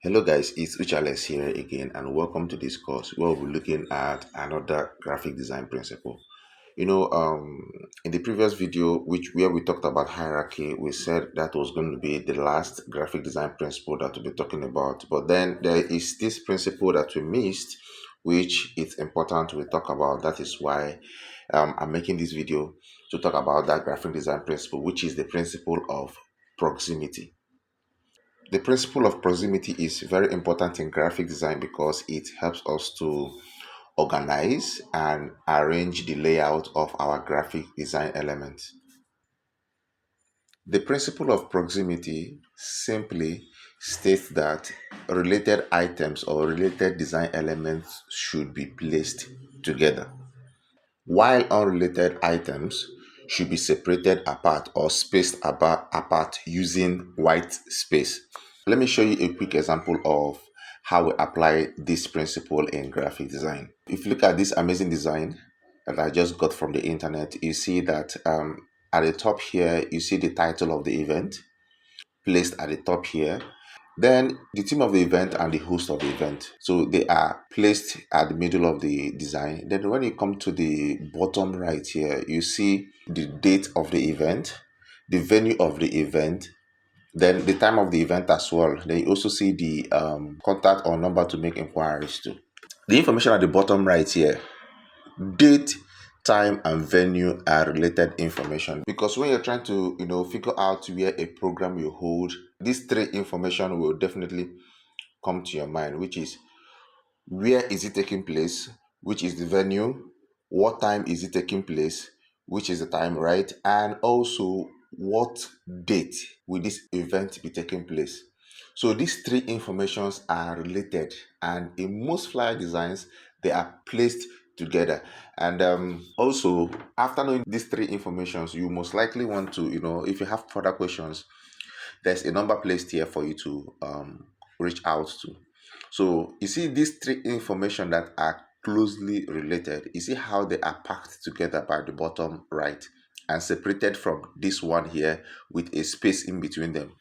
Hello guys, it's Uchales here again and welcome to this course where we'll be looking at another graphic design principle. In the previous video where we talked about hierarchy, we said that was going to be the last graphic design principle that we'll be talking about. But then there is this principle that we missed, which it's important we talk about. That is why I'm making this video to talk about that graphic design principle, which is the principle of proximity. The principle of proximity is very important in graphic design because it helps us to organize and arrange the layout of our graphic design elements. The principle of proximity simply states that related items or related design elements should be placed together, while unrelated items should be separated apart or spaced apart using white space. Let me show you a quick example of how we apply this principle in graphic design. If you look at this amazing design that I just got from the internet, you see that at the top here, you see the title of the event placed at the top here. Then the theme of the event and the host of the event. So they are placed at the middle of the design. Then when you come to the bottom right here, you see the date of the event, the venue of the event, then the time of the event as well. Then you also see the contact or number to make inquiries to. The information at the bottom right here, date, time and venue are related information, because when you're trying to figure out where a program will hold, these three information will definitely come to your mind, which is where is it taking place, which is the venue, what time is it taking place, which is the time, right? And also what date will this event be taking place. So these three informations are related, and in most flyer designs they are placed together. And also, after knowing these three informations, you most likely want to, if you have further questions, there's a number placed here for you to reach out to. So you see these three information that are closely related, you see how they are packed together by the bottom right and separated from this one here with a space in between them.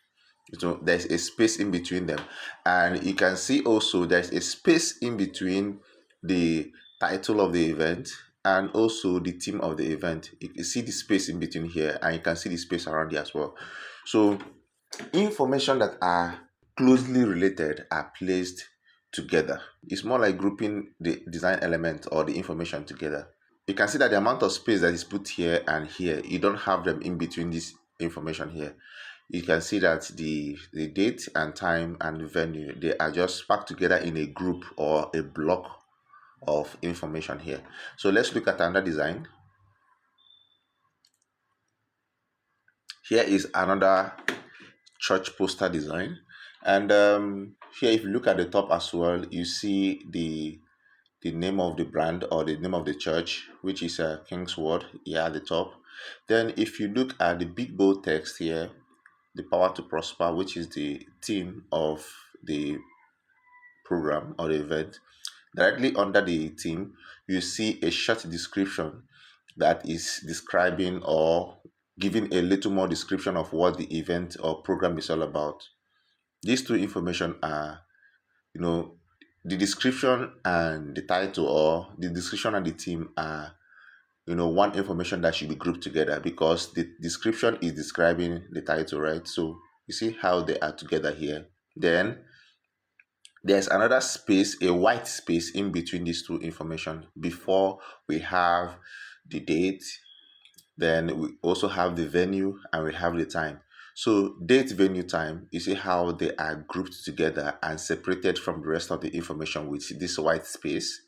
So there's a space in between them, and you can see also there's a space in between the title of the event and also the theme of the event. You can see the space in between here, and you can see the space around here as well. So information that are closely related are placed together. It's more like grouping the design element or the information together. You can see that the amount of space that is put here and here, you don't have them in between this information here. You can see that the date and time and venue, they are just packed together in a group or a block of information here. So let's look at another design. Here is another church poster design, and here if you look at the top as well, you see the name of the brand or the name of the church, which is King's Word here at the top. Then if you look at the big bold text here, the power to prosper, which is the theme of the program or the event, directly under the theme you see a short description that is describing or giving a little more description of what the event or program is all about. These two information are, you know, the description and the title, or the description and the theme are, one information that should be grouped together because the description is describing the title, right? So you see how they are together here. Then there's another space, a white space in between these two information before we have the date. Then we also have the venue and we have the time. So date, venue, time, you see how they are grouped together and separated from the rest of the information with this white space.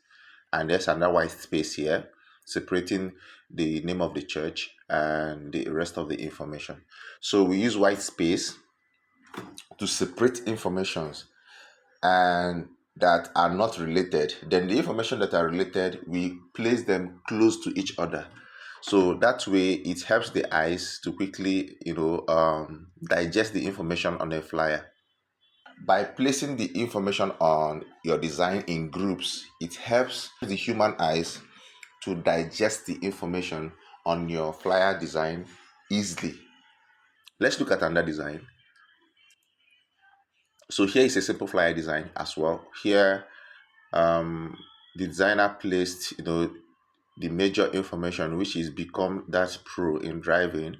And there's another white space here separating the name of the church and the rest of the information. So we use white space to separate informations and that are not related. Then the information that are related, we place them close to each other. So that way it helps the eyes to quickly, digest the information on a flyer. By placing the information on your design in groups, it helps the human eyes to digest the information on your flyer design easily. Let's look at another design. So here is a simple flyer design as well. Here, the designer placed, the major information, which is become that pro in driving,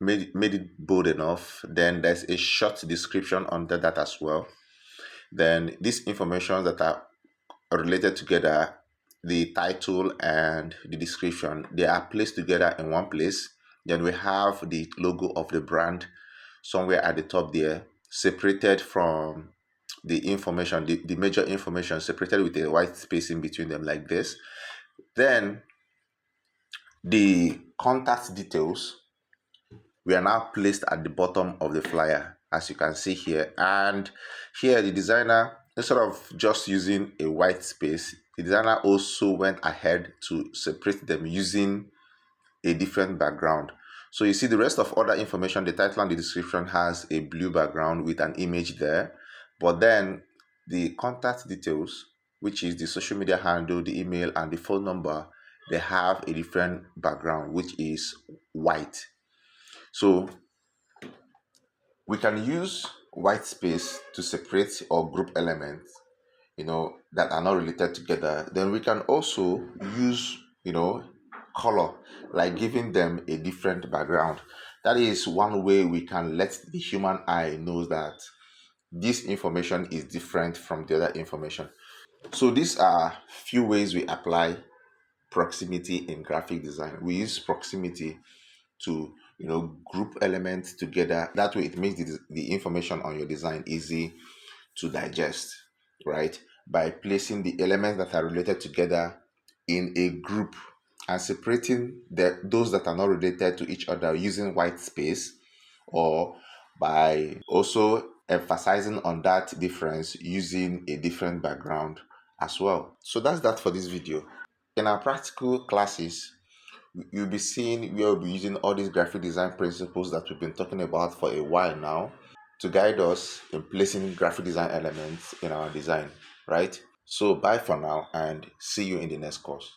made it bold enough. Then there's a short description under that as well. Then these information that are related together, the title and the description, they are placed together in one place. Then we have the logo of the brand somewhere at the top there, separated from the information, the major information, separated with a white space in between them like this. Then the contact details we are now placed at the bottom of the flyer, as you can see here. And here the designer, instead of just using a white space, the designer also went ahead to separate them using a different background. So you see the rest of other information, the title and the description has a blue background with an image there. But then the contact details, which is the social media handle, the email, and the phone number, they have a different background, which is white. So we can use white space to separate or group elements, that are not related together. Then we can also use, color, like giving them a different background. That is one way we can let the human eye knows that this information is different from the other information. So these are few ways we apply proximity in graphic design. We use proximity to group elements together. That way it makes the information on your design easy to digest, right? By placing the elements that are related together in a group and separating those that are not related to each other using white space, or by also emphasizing on that difference using a different background as well. So that's that for this video. In our practical classes, you'll be seeing where we'll be using all these graphic design principles that we've been talking about for a while now to guide us in placing graphic design elements in our design, right? So bye for now and see you in the next course.